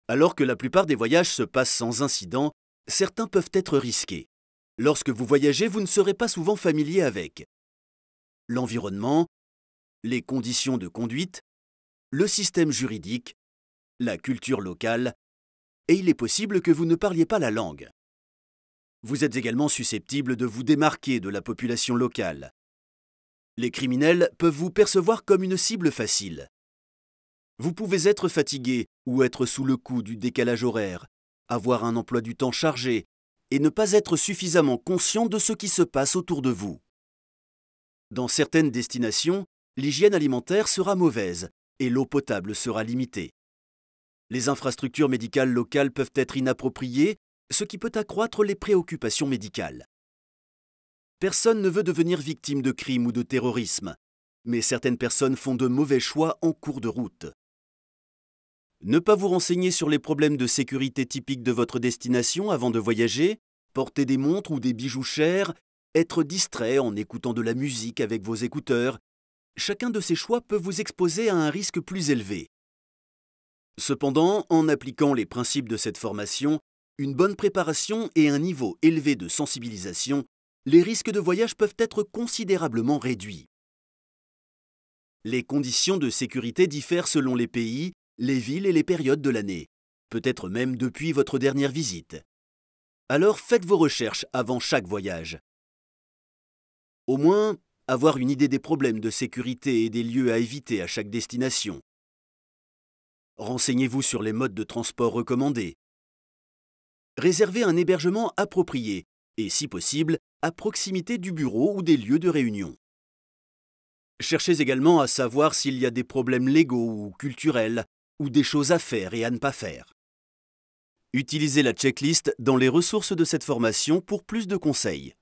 Alors que la plupart des voyages se passent sans incident, certains peuvent être risqués. Lorsque vous voyagez, vous ne serez pas souvent familier avec l'environnement, les conditions de conduite, le système juridique, la culture locale, et il est possible que vous ne parliez pas la langue. Vous êtes également susceptible de vous démarquer de la population locale. Les criminels peuvent vous percevoir comme une cible facile. Vous pouvez être fatigué ou être sous le coup du décalage horaire, avoir un emploi du temps chargé et ne pas être suffisamment conscient de ce qui se passe autour de vous. Dans certaines destinations, l'hygiène alimentaire sera mauvaise et l'eau potable sera limitée. Les infrastructures médicales locales peuvent être inappropriées, ce qui peut accroître les préoccupations médicales. Personne ne veut devenir victime de crimes ou de terrorisme, mais certaines personnes font de mauvais choix en cours de route. Ne pas vous renseigner sur les problèmes de sécurité typiques de votre destination avant de voyager, porter des montres ou des bijoux chers, être distrait en écoutant de la musique avec vos écouteurs, chacun de ces choix peut vous exposer à un risque plus élevé. Cependant, en appliquant les principes de cette formation, une bonne préparation et un niveau élevé de sensibilisation, les risques de voyage peuvent être considérablement réduits. Les conditions de sécurité diffèrent selon les pays, les villes et les périodes de l'année, peut-être même depuis votre dernière visite. Alors faites vos recherches avant chaque voyage. Au moins, avoir une idée des problèmes de sécurité et des lieux à éviter à chaque destination. Renseignez-vous sur les modes de transport recommandés. Réservez un hébergement approprié et, si possible, à proximité du bureau ou des lieux de réunion. Cherchez également à savoir s'il y a des problèmes légaux ou culturels ou des choses à faire et à ne pas faire. Utilisez la checklist dans les ressources de cette formation pour plus de conseils.